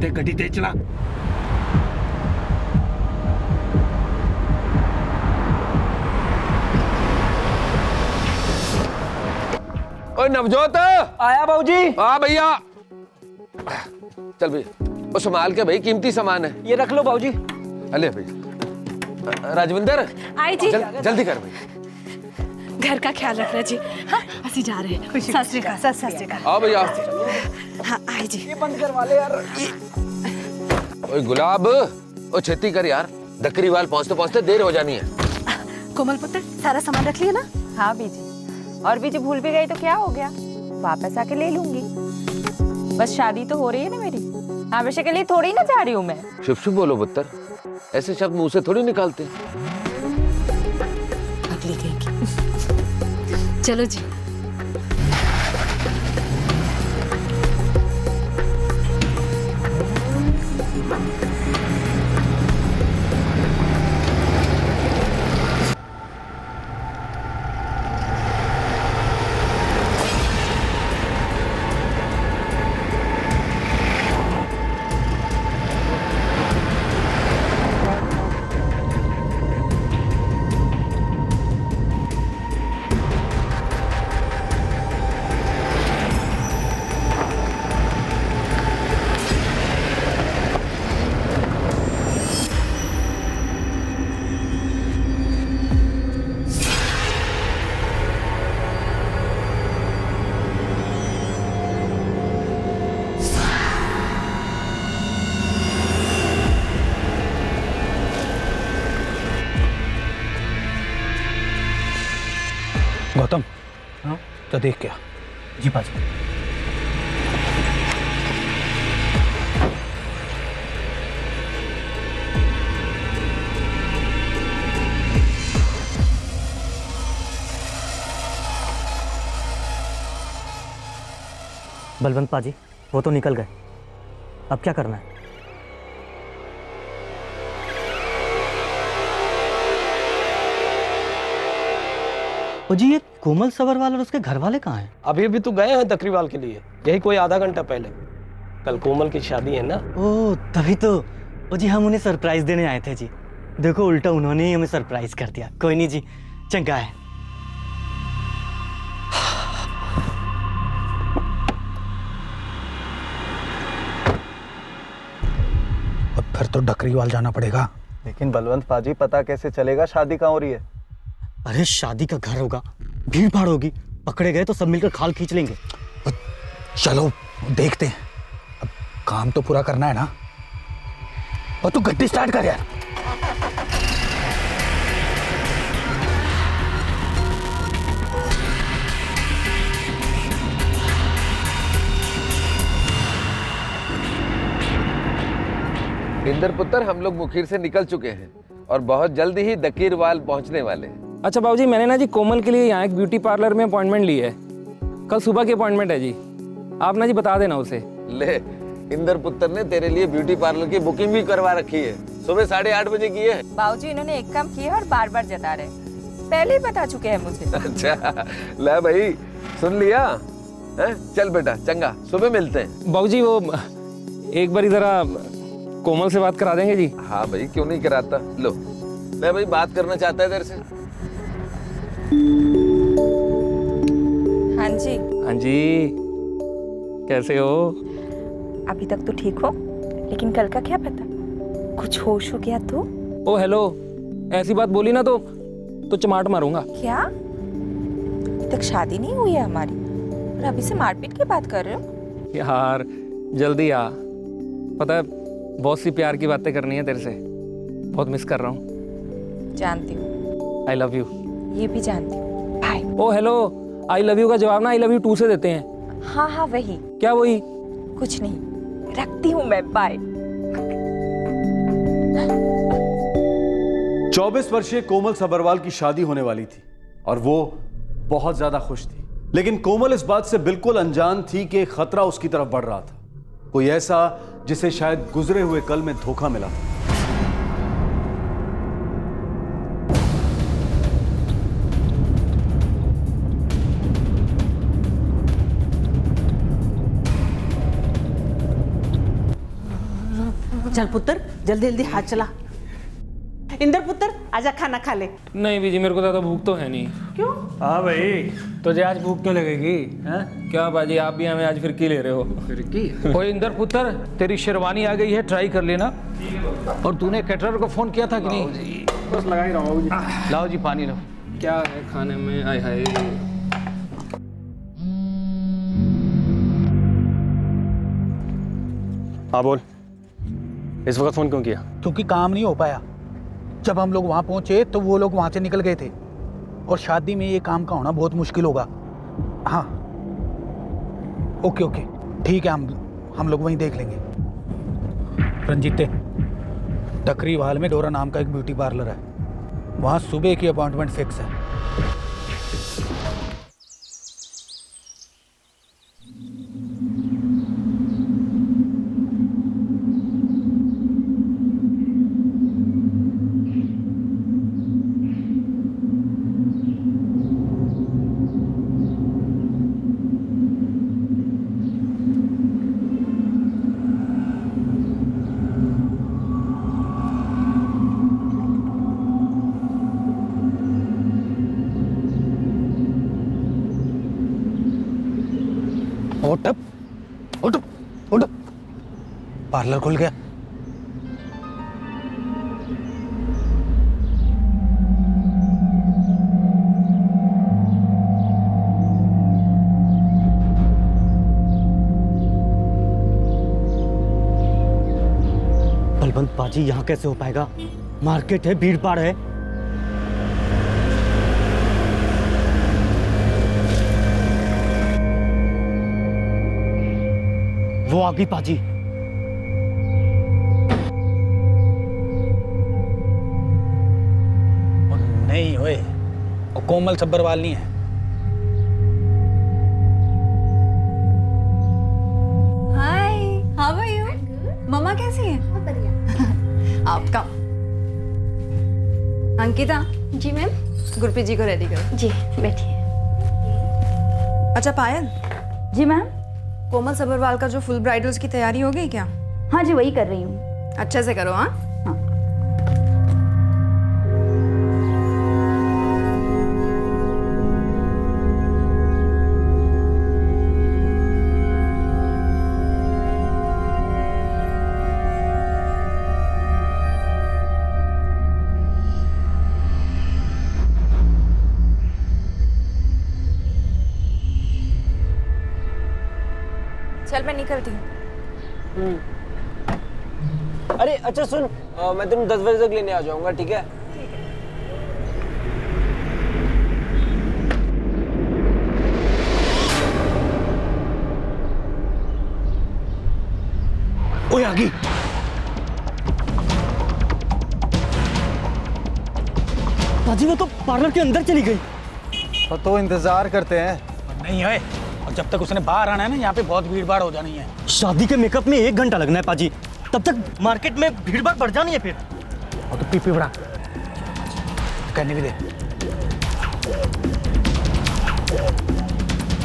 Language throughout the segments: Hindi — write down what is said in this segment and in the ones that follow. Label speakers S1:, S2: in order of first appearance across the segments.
S1: ते गड्डी तेज चला। ओए नवजोत,
S2: आया बाबूजी।
S1: हाँ भैया, चल भाई वो संभाल के भाई, कीमती सामान है।
S2: ये रख लो बाबूजी।
S1: अले भाई राजविंदर,
S3: आई जी।
S1: जल्दी कर भाई,
S3: घर का ख्याल रखना जी। हाँ ਅਸੀਂ जा रहे हैं। सत श्री अकाल, सत श्री अकाल।
S1: आओ भैया।
S3: हाँ आई जी।
S2: ये बंद करवा ले यार।
S1: ओए गुलाब, ओ छेती कर यार, दकरीवाल पहुंचते पहुंचते देर हो जानी है।
S3: कोमल पुत्र, सारा सामान रख लिया ना?
S4: हाँ बीजी, और बीजी भूल भी गई तो क्या हो गया, वापस आके ले लूंगी। बस शादी तो हो रही है ना मेरी, हमेशा के लिए थोड़ी ना जा रही हूँ मैं।
S1: शुभ शुभ बोलो पुत्र, ऐसे शब्द मुंह से थोड़ी निकालते।
S3: अगली कहेगी। चलो जी।
S5: गौतम, हाँ तो देख क्या।
S2: जी पाजी।
S6: बलवंत पाजी, वो तो निकल गए, अब क्या करना है? ओ जी, ये कोमल सबरवाल और उसके घर वाले कहाँ हैं?
S2: अभी अभी तो गए हैं दकरीवाल के लिए, यही कोई आधा घंटा पहले। कल कोमल की शादी है ना।
S6: ओ तभी तो। ओ जी, हम उन्हें सरप्राइज देने आए थे जी। देखो, उल्टा उन्होंने ही हमें सरप्राइज कर दिया। कोई नहीं जी, चंगा है।
S5: अब फिर तो डकरीवाल जाना पड़ेगा।
S7: लेकिन बलवंत पाजी, पता कैसे चलेगा शादी कहाँ हो रही है?
S6: अरे शादी का घर होगा, भीड़ भाड़ होगी, पकड़े गए तो सब मिलकर खाल खींच लेंगे।
S5: चलो देखते हैं, अब काम तो पूरा करना है ना। और तू गड्डी स्टार्ट कर यार।
S1: इंदर पुत्र, हम लोग मुखीर से निकल चुके हैं और बहुत जल्दी ही दकीरवाल पहुंचने वाले हैं।
S8: अच्छा बाबूजी, मैंने ना जी कोमल के लिए यहाँ एक ब्यूटी पार्लर में अपॉइंटमेंट ली है। कल सुबह की अपॉइंटमेंट है जी, आप ना जी बता देना उसे।
S1: ले, इंदर पुत्र ने तेरे लिए ब्यूटी पार्लर की बुकिंग भी करवा रखी है, सुबह 8:30 बजे की है।
S4: बाबूजी, इन्होंने एक काम किया और बार बार जता रहे, पहले ही बता चुके हैं मुझे।
S1: अच्छा ले भाई, सुन लिया है? चल बेटा, चंगा, सुबह मिलते हैं।
S8: बाबूजी वो एक बार जरा कोमल से बात करा देंगे जी?
S1: हाँ भाई, क्यों नहीं कराता। लो ले भाई, बात करना चाहता है तेरे से।
S4: हाँ जी।
S8: हाँ जी, कैसे हो?
S4: अभी तक तो ठीक हो, लेकिन कल का क्या पता, कुछ होश हो गया तो।
S8: ओ हेलो, ऐसी बात बोली ना तो चमाट मारूंगा।
S4: क्या अभी तक शादी नहीं हुई है हमारी और अभी से मारपीट की बात कर रहे हो?
S8: यार जल्दी आ, पता है बहुत सी प्यार की बातें करनी है तेरे से, बहुत मिस कर रहा हूँ।
S4: जानती हूँ।
S8: I love you.
S4: ये भी जानती हूँ। Bye.
S8: Oh hello, I love you का जवाब ना आई लव यू 2 से देते हैं।
S4: हाँ हाँ वही।
S8: क्या वही?
S4: कुछ नहीं, रखती हूँ मैं, बाय।
S9: 24 वर्षीय कोमल सबरवाल की शादी होने वाली थी और वो बहुत ज्यादा खुश थी, लेकिन कोमल इस बात से बिल्कुल अनजान थी कि खतरा उसकी तरफ बढ़ रहा था, कोई ऐसा जिसे शायद गुजरे हुए कल में धोखा मिला था।
S10: चल पुत्र जल्दी जल्दी हाथ चला। इंदर पुत्र आजा खाना खा ले।
S8: नहीं बीजी, मेरे को ज़्यादा भूख तो है नहीं।
S10: क्यों?
S2: हाँ भाई, तुझे आज भूख क्यों लगेगी? हैं?
S8: क्या बाजी, आप भी हमें आज फिरकी ले रहे हो?
S5: फिरकी? ओए इंदर पुत्र, तेरी शेरवानी आ गई है, ट्राई कर लेना। और तूने कैटरर को फोन किया था कि नहीं?
S2: बस लगा ही रहा हूँ जी।
S5: लाओ जी पानी लो।
S8: क्या है खाने में? आय हाय।
S2: हाँ बोल, इस वक्त फोन क्यों किया?
S5: क्योंकि काम नहीं हो पाया। जब हम लोग वहाँ पहुँचे तो वो लोग वहाँ से निकल गए थे, और शादी में ये काम का होना बहुत मुश्किल होगा। हाँ ओके ओके ठीक है, हम लोग वहीं देख लेंगे। रंजीते, टकरीवाल में डोरा नाम का एक ब्यूटी पार्लर है, वहाँ सुबह की अपॉइंटमेंट फिक्स है। उठ उठ उठ, पार्लर खुल गया।
S6: बलवंत बाजी, यहाँ कैसे हो पाएगा? मार्केट है, भीड़ भाड़ है। वो आ गई पाजी।
S5: नहीं ओए, वो कोमल सब्बरवाल नहीं है।
S3: हाय, हाउ आर यू? मम्मा कैसी है? बहुत बढ़िया। आपका अंकिता। जी मैम। गुरप्रीत जी को रेडी करो। जी बैठिए। अच्छा पायल।
S11: जी मैम।
S3: कोमल सब्बरवाल का जो फुल ब्राइडल्स की तैयारी हो गई क्या?
S11: हाँ जी वही कर रही हूँ।
S3: अच्छे से करो। हाँ
S11: हाँ।
S4: चल मैं निकलती हूँ।
S2: अरे अच्छा सुन, मैं तुम 10 बजे तक लेने आ जाऊंगा, ठीक है?
S5: ओए आ गई।
S6: बाजी वो तो पार्लर के अंदर चली गई।
S7: तो इंतजार करते हैं।
S5: नहीं है, और जब तक उसने बाहर आना है ना, यहाँ पे बहुत भीड़ भाड़ हो जानी है।
S6: शादी के मेकअप में 1 घंटा लगना है पाजी, तब तक मार्केट में भीड़ भाड़ बढ़ जानी है फिर।
S5: और तो पीपी बढ़ा करने भी दे।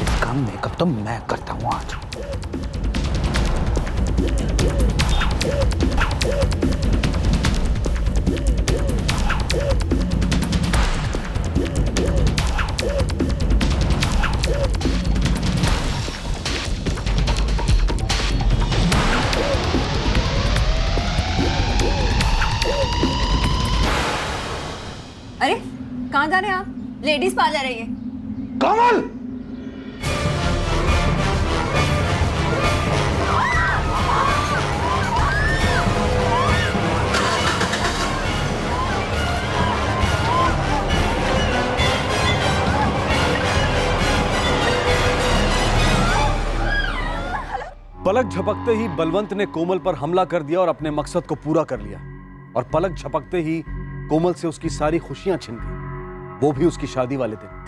S5: इसका मेकअप तो मैं करता हूँ आज।
S3: अरे कहाँ जा रहे हैं आप? लेडीज पा जा रही है।
S5: कमल!
S9: पलक झपकते ही बलवंत ने कोमल पर हमला कर दिया और अपने मकसद को पूरा कर लिया। और पलक झपकते ही कोमल से उसकी सारी खुशियां छिन गई, वो भी उसकी शादी वाले दिन।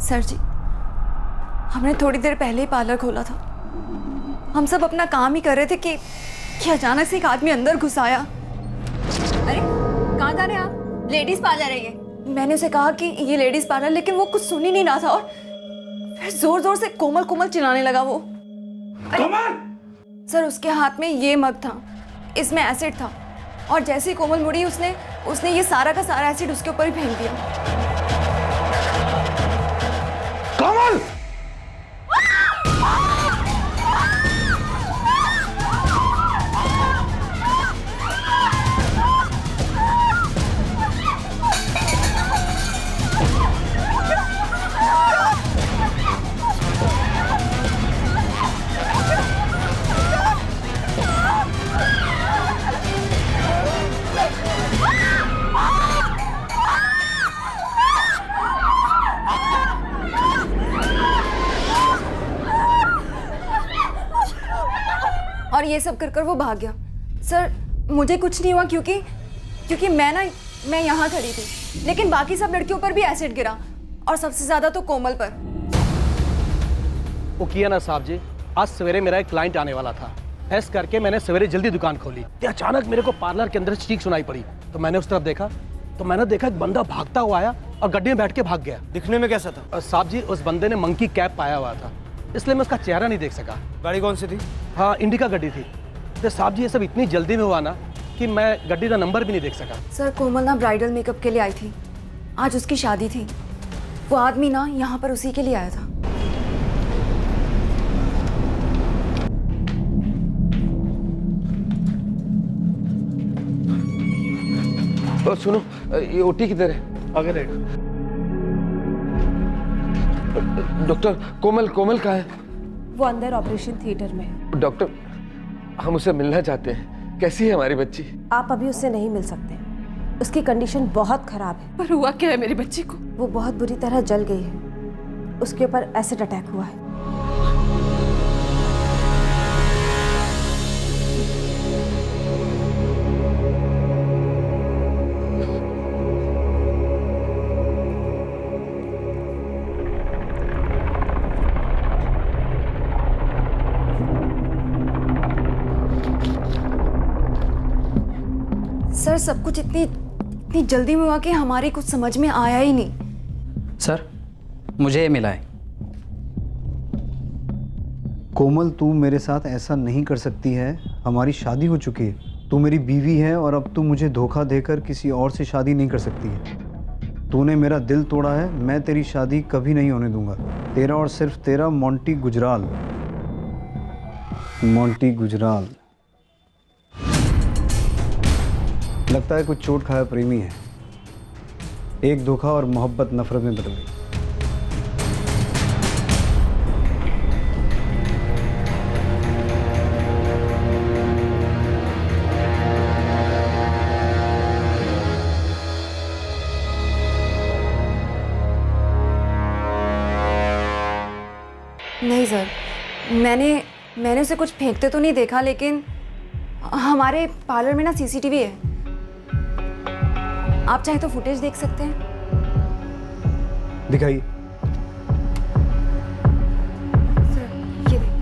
S3: सर जी, हमने थोड़ी देर पहले ही पार्लर खोला था। हम सब अपना काम ही कर रहे थे कि अचानक से एक आदमी अंदर घुस आया। अरे कहाँ जा रहे हैं आप? लेडीज पार्लर है ये। मैंने उसे कहा कि ये लेडीज पार्लर, लेकिन वो कुछ सुन ही नहीं रहा था और फिर जोर जोर से कोमल कोमल चिल्लाने लगा वो। कोमल! सर उसके हाथ में ये मग था, इसमें एसिड था और जैसे ही कोमल मुड़ी उसने ये सारा का सारा एसिड उसके ऊपर ही फेंक दिया।
S5: कोमल!
S3: और ये सब कर वो भाग गया। सर मुझे कुछ नहीं हुआ क्योंकि मैं यहाँ खड़ी थी, लेकिन बाकी सब लड़कियों पर भी एसिड गिरा और सबसे ज्यादा तो कोमल पर।
S2: वो किया ना साहब जी, आज सवेरे मेरा एक क्लाइंट आने वाला था। ऐस करके मैंने सवेरे जल्दी दुकान खोली तो अचानक मेरे को पार्लर के अंदर चीख सुनाई पड़ी। तो मैंने उस तरफ देखा तो मैंने देखा एक बंदा भागता हुआ आया और गड्ढे में बैठ के भाग गया।
S12: दिखने में कैसा था?
S2: साहब जी उस बंदे ने मंकी कैप पाया हुआ था, इसलिए मैं उसका चेहरा नहीं देख सका।
S12: गाड़ी कौन सी थी?
S2: हाँ, इंडिका गड्डी थी। तो साहब जी ये सब इतनी जल्दी में हुआ ना कि मैं गड्डी का नंबर भी नहीं देख सका।
S3: सर कोमल ना ब्राइडल मेकअप के लिए आई थी, आज उसकी शादी थी। वो आदमी ना यहाँ पर उसी के लिए आया था।
S1: सुनो, ये ओटी किधर है?
S2: आगे देख।
S1: डॉक्टर कोमल कहाँ है?
S10: वो अंदर ऑपरेशन थिएटर में है।
S1: डॉक्टर हम उससे मिलना चाहते हैं। कैसी है हमारी बच्ची?
S10: आप अभी उससे नहीं मिल सकते, उसकी कंडीशन बहुत खराब है। पर हुआ क्या है मेरी बच्ची को? वो बहुत बुरी तरह जल गई है, उसके ऊपर एसिड अटैक हुआ है।
S3: सर सब कुछ इतनी जल्दी में हुआ कि हमारी कुछ समझ में आया ही नहीं।
S12: सर मुझे ये मिला है।
S7: कोमल तू मेरे साथ ऐसा नहीं कर सकती है, हमारी शादी हो चुकी है, तू मेरी बीवी है और अब तू मुझे धोखा देकर किसी और से शादी नहीं कर सकती है। तूने मेरा दिल तोड़ा है, मैं तेरी शादी कभी नहीं होने दूंगा। तेरा और सिर्फ तेरा मोंटी गुजराल। मोंटी गुजराल। लगता है कुछ चोट खाया प्रेमी है। एक धोखा और मोहब्बत नफरत में बदल गई।
S3: नहीं सर, मैंने उसे कुछ फेंकते तो नहीं देखा, लेकिन हमारे पार्लर में ना सीसीटीवी है। आप चाहे तो फुटेज देख सकते हैं।
S7: दिखाइए।
S3: सर ये देखिए।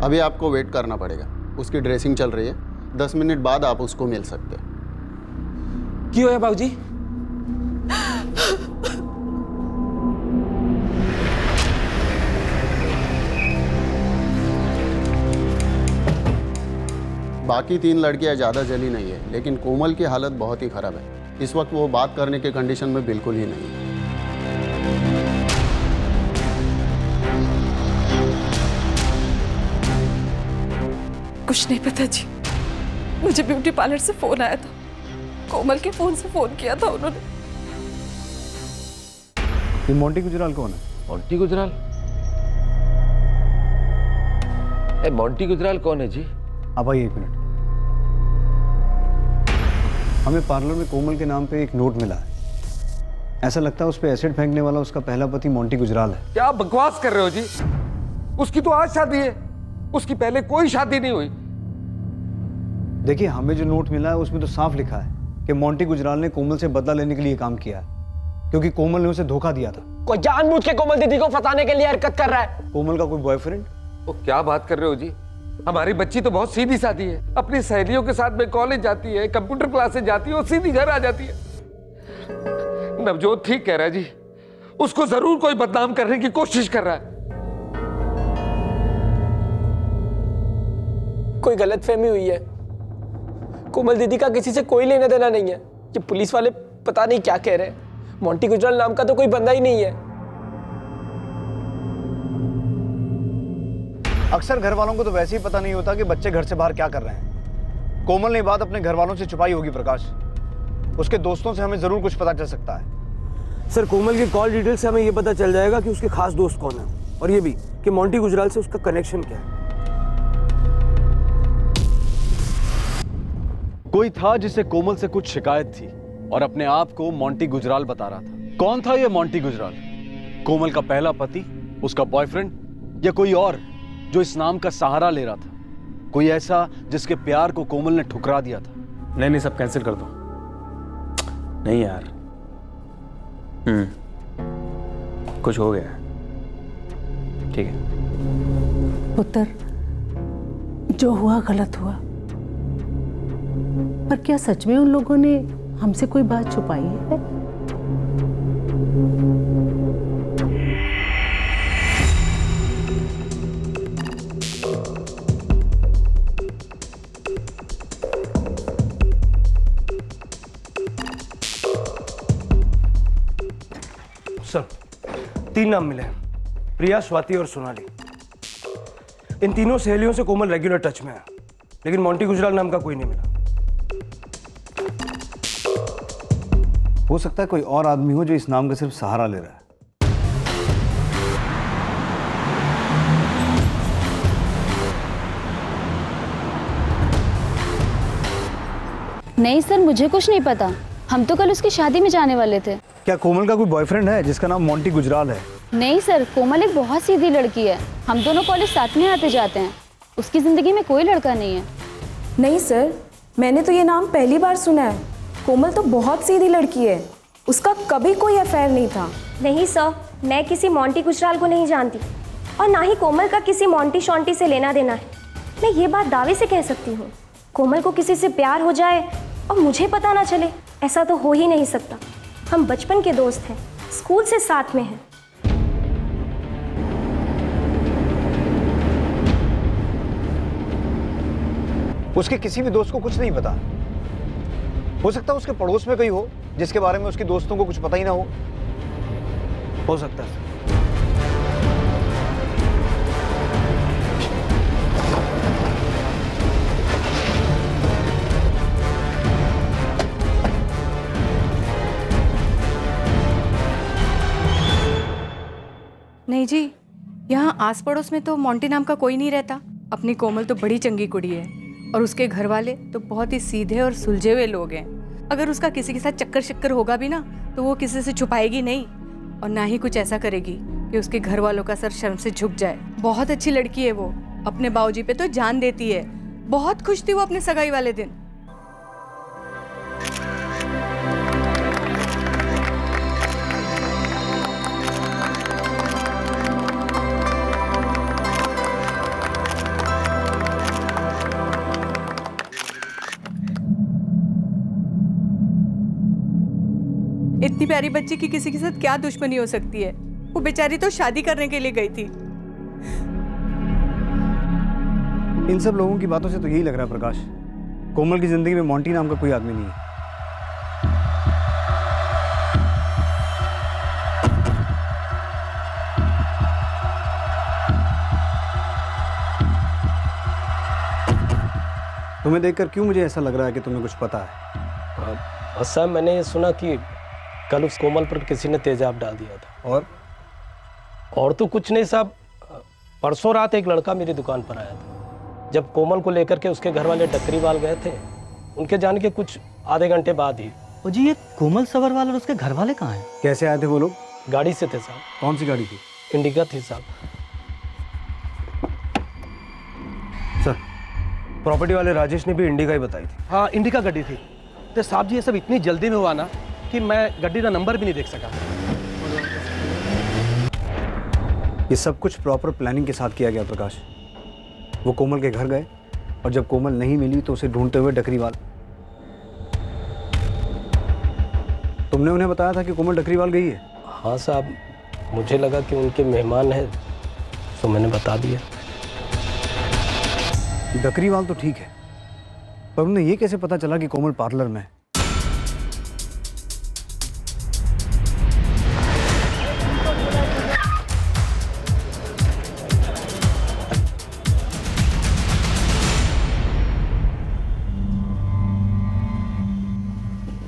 S13: अभी आपको वेट करना पड़ेगा, उसकी ड्रेसिंग चल रही है। 10 मिनट बाद आप उसको मिल सकते हैं।
S8: क्यों है बाबूजी?
S13: बाकी 3 लड़कियां ज़्यादा जली नहीं है, लेकिन कोमल की हालत बहुत ही ख़राब है। इस वक्त वो बात करने के कंडीशन में बिल्कुल ही नहीं है।
S10: कुछ नहीं पता जी, मुझे ब्यूटी पार्लर से फोन आया था, कोमल के फोन से फोन किया था उन्होंने।
S7: ये मोंटी गुजराल कौन है?
S1: मोंटी गुजराल? मोंटी गुजराल कौन है जी?
S7: आप आइए 1 मिनट। हमें पार्लर में कोमल के नाम पे एक नोट मिला है। ऐसा लगता है उस पर एसिड फेंकने वाला उसका पहला पति मोंटी गुजराल है।
S1: क्या बकवास कर रहे हो जी? उसकी तो आज शादी है, उसकी पहले कोई शादी नहीं हुई।
S7: देखिए, हमें जो नोट मिला है उसमें तो साफ लिखा है कि मोंटी गुजराल ने कोमल से बदला लेने के लिए काम किया है, क्योंकि कोमल ने उसे धोखा दिया था।
S2: कोई जानबूझ के कोमल दीदी को फंसाने के लिए हरकत कर रहा है।
S7: कोमल का कोई बॉयफ्रेंड?
S1: वो क्या बात कर रहे हो जी? हमारी बच्ची तो बहुत सीधी सादी है, अपनी सहेलियों के साथ में कॉलेज जाती है, कंप्यूटर क्लासेस जाती है और सीधी घर आ जाती है। नवजोत ठीक कह रहा है जी, उसको जरूर कोई बदनाम करने की कोशिश कर रहा है।
S2: कोई गलतफहमी हुई है। कोमल दीदी का किसी से कोई लेना देना नहीं है। ये पुलिस वाले पता नहीं क्या कह रहे हैं। मोंटी गुजराल नाम का तो कोई बंदा ही नहीं है।
S7: अक्सर घर वालों को तो वैसे ही पता नहीं होता कि बच्चे घर से बाहर क्या कर रहे हैं। कोमल ने बात अपने घर वालों से छुपाई होगी प्रकाश। उसके दोस्तों से हमें जरूर कुछ पता चल सकता है।
S2: सर, कोमल की कॉल डिटेल से हमें ये पता चल जाएगा कि उसके खास दोस्त कौन है, और ये भी कि मोंटी गुजराल से उसका कनेक्शन क्या है।
S9: कोई था जिसे कोमल से कुछ शिकायत थी और अपने आप को मोंटी गुजराल बता रहा था। कौन था ये मोंटी गुजराल? कोमल का पहला पति, उसका बॉयफ्रेंड, या कोई और जो इस नाम का सहारा ले रहा था? कोई ऐसा जिसके प्यार को कोमल ने ठुकरा दिया था?
S8: नहीं, सब कैंसिल कर दो। नहीं यार, कुछ हो गया। ठीक है
S10: पुत्र, जो हुआ गलत हुआ, पर क्या सच में उन लोगों ने हमसे कोई बात छुपाई है?
S2: सर, 3 नाम मिले हैं, प्रिया, स्वाति और सोनाली। इन तीनों सहेलियों से कोमल रेगुलर टच में है, लेकिन मोंटी गुजराल नाम का कोई नहीं मिला।
S7: हो सकता है कोई और आदमी हो जो इस नाम का सिर्फ सहारा ले रहा है।
S11: नहीं सर, मुझे कुछ नहीं पता। हम तो कल उसकी शादी में जाने वाले थे।
S7: क्या कोमल का कोई बॉयफ्रेंड है जिसका नाम मोंटी गुजराल है?
S11: नहीं सर, कोमल एक बहुत सीधी लड़की है। हम दोनों कॉलेज साथ में आते जाते हैं। उसकी जिंदगी में कोई लड़का नहीं है।
S10: नहीं सर, मैंने तो ये नाम पहली बार सुना है। कोमल तो बहुत सीधी लड़की है, उसका कभी कोई अफेयर नहीं था।
S14: नहीं सर, मैं किसी मोंटी गुजराल को नहीं जानती और ना ही कोमल का किसी मोंटी शॉन्टी से लेना देना है। मैं ये बात दावे से कह सकती हूँ, कोमल को किसी से प्यार हो जाए और मुझे पता ना चले, ऐसा तो हो ही नहीं सकता। हम बचपन के दोस्त हैं, स्कूल से साथ में हैं।
S7: उसके किसी भी दोस्त को कुछ नहीं पता। हो सकता है उसके पड़ोस में कोई हो जिसके बारे में उसके दोस्तों को कुछ पता ही ना हो सकता है।
S3: नहीं जी, यहाँ आस पड़ोस में तो मोंटी नाम का कोई नहीं रहता। अपनी कोमल तो बड़ी चंगी कुड़ी है और उसके घर वाले तो बहुत ही सीधे और सुलझे हुए लोग हैं। अगर उसका किसी के साथ चक्कर शक्कर होगा भी ना तो वो किसी से छुपाएगी नहीं और ना ही कुछ ऐसा करेगी कि उसके घर वालों का सर शर्म से झुक जाए। बहुत अच्छी लड़की है वो, अपने बाबूजी पे तो जान देती है। बहुत खुश थी वो अपने सगाई वाले दिन। इतनी प्यारी बच्ची की किसी के साथ क्या दुश्मनी हो सकती है? वो बेचारी तो शादी करने के लिए गई थी।
S7: इन सब लोगों की बातों से तो यही लग रहा है प्रकाश, कोमल की जिंदगी में मोंटी नाम का कोई आदमी नहीं है। तुम्हें देखकर क्यों मुझे ऐसा लग रहा है कि तुम्हें कुछ पता है?
S2: साहब, मैंने ये सुना कि कल उस कोमल पर किसी ने तेजाब डाल दिया था। और तो कुछ नहीं साहब, परसों रात एक लड़का मेरी दुकान पर आया था। जब कोमल को लेकर के उसके घर वाले डकरीवाल गए थे, उनके जाने के कुछ आधे घंटे बाद ही।
S6: ओ जी, ये कोमल सबरवाल और उसके घर वाले कहाँ हैं?
S7: कैसे आए थे वो लोग?
S2: गाड़ी से थे साहब।
S7: कौन सी गाड़ी थी?
S2: इंडिका थी साहब।
S12: सर, प्रॉपर्टी वाले राजेश ने भी इंडिका ही बताई थी।
S2: हाँ, इंडिका गड्डी थी। तो साहब जी ये सब इतनी जल्दी में हुआ ना कि मैं गड्डी का नंबर भी नहीं देख सका।
S7: ये सब कुछ प्रॉपर प्लानिंग के साथ किया गया प्रकाश। वो कोमल के घर गए और जब कोमल नहीं मिली तो उसे ढूंढते हुए डकरीवाल। तुमने उन्हें बताया था कि कोमल डकरीवाल गई है?
S2: हाँ साहब, मुझे लगा कि उनके मेहमान हैं तो मैंने बता दिया।
S7: डकरीवाल तो ठीक है, पर उन्हें ये कैसे पता चला कि कोमल पार्लर में है?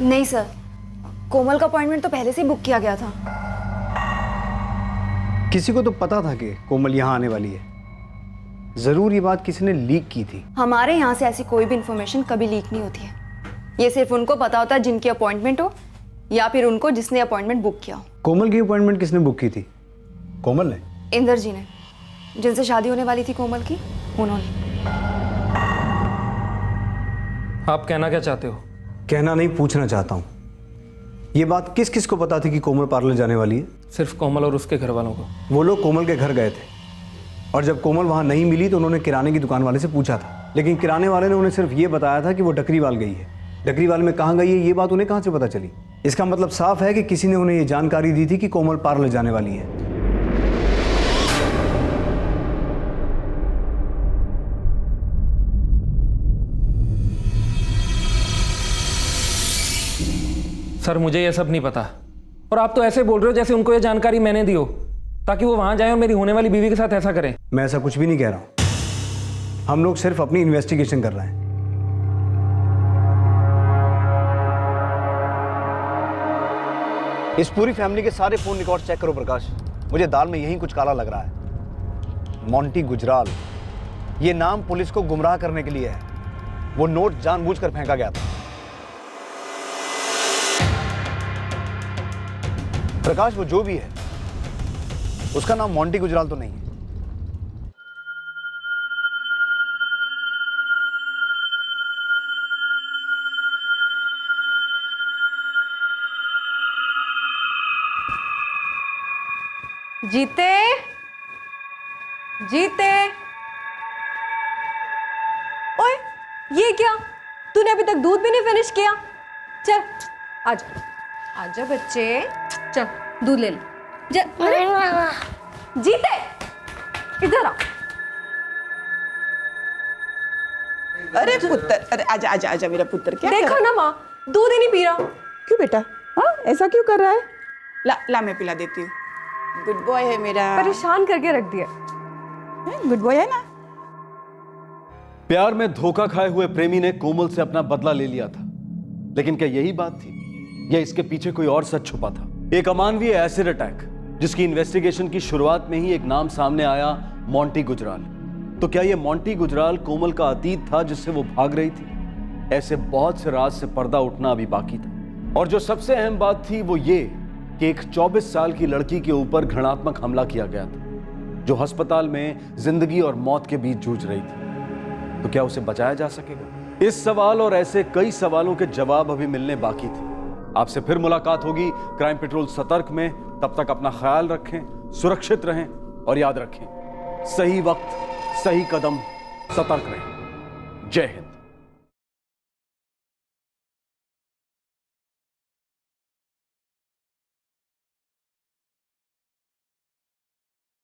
S3: नहीं सर, कोमल का अपॉइंटमेंट तो पहले से ही बुक किया गया था।
S7: किसी को तो पता था कि कोमल यहाँ आने वाली है। जरूर ये बात किसी ने लीक की थी।
S3: हमारे यहाँ से ऐसी कोई भी इंफॉर्मेशन कभी लीक नहीं होती है। ये सिर्फ उनको पता होता है जिनकी अपॉइंटमेंट हो, या फिर उनको जिसने अपॉइंटमेंट बुक किया हो।
S7: कोमल की अपॉइंटमेंट किसने बुक की थी? कोमल ने?
S3: इंदर जी ने, जिनसे शादी होने वाली थी कोमल की, उन्होंने।
S8: आप कहना क्या चाहते हो?
S7: कहना नहीं, पूछना चाहता हूँ। ये बात किस किस को पता थी कि कोमल पार्लर जाने वाली है?
S8: सिर्फ कोमल और उसके घर वालों को।
S7: वो लोग कोमल के घर गए थे और जब कोमल वहाँ नहीं मिली तो उन्होंने किराने की दुकान वाले से पूछा था, लेकिन किराने वाले ने उन्हें सिर्फ ये बताया था कि वो डकरीवाल गई है। डकरीवाल में कहाँ गई है ये बात उन्हें कहाँ से पता चली? इसका मतलब साफ है कि किसी ने उन्हें ये जानकारी दी थी कि कोमल पार्लर जाने वाली है।
S8: सर, मुझे ये सब नहीं पता, और आप तो ऐसे बोल रहे हो जैसे उनको ये जानकारी मैंने दी हो ताकि वो वहां जाएं और मेरी होने वाली बीवी के साथ ऐसा करें।
S7: मैं ऐसा कुछ भी नहीं कह रहा हूं। हम लोग सिर्फ अपनी इन्वेस्टिगेशन कर रहे हैं। इस पूरी फैमिली के सारे फोन रिकॉर्ड चेक करो प्रकाश। मुझे दाल में यही कुछ काला लग रहा है। मोंटी गुजराल, ये नाम पुलिस को गुमराह करने के लिए है। वो नोट जानबूझकर फेंका गया था। प्रकाश, वो जो भी है उसका नाम मोंटी गुजराल तो नहीं है।
S10: जीते, जीते, ओए ये क्या? तूने अभी तक दूध भी नहीं फिनिश किया। चल आजा, आजा बच्चे, चल दूध ले ले। अरे जीते, इधर आ।
S15: अरे पुत्र, अरे आजा आजा आजा मेरा पुत्र। क्या
S10: देखो ना माँ, दूध ही नहीं पी रहा।
S15: क्यों बेटा? हाँ, ऐसा क्यों कर रहा है? ला ला, मैं पिला देती हूँ। गुड बॉय है मेरा।
S10: परेशान करके रख दिया।
S15: गुड बॉय है ना।
S9: प्यार में धोखा खाए हुए प्रेमी ने कोमल से अपना बदला ले लिया था, लेकिन क्या यही बात थी या इसके पीछे कोई और सच छुपा था? एक अमानवीय एसिड अटैक जिसकी इन्वेस्टिगेशन की शुरुआत में ही एक नाम सामने आया, मोंटी गुजराल। तो क्या यह मोंटी गुजराल कोमल का अतीत था जिससे वो भाग रही थी? ऐसे बहुत से राज से पर्दा उठना अभी बाकी था। और जो सबसे अहम बात थी वो ये कि एक 24 साल की लड़की के ऊपर घृणात्मक हमला किया गया था, जो अस्पताल में जिंदगी और मौत के बीच जूझ रही थी। तो क्या उसे बचाया जा सकेगा? इस सवाल और ऐसे कई सवालों के जवाब अभी मिलने बाकी थे। आपसे फिर मुलाकात होगी क्राइम पेट्रोल सतर्क में। तब तक अपना ख्याल रखें, सुरक्षित रहें और याद रखें, सही वक्त सही कदम, सतर्क रहें। जय हिंद।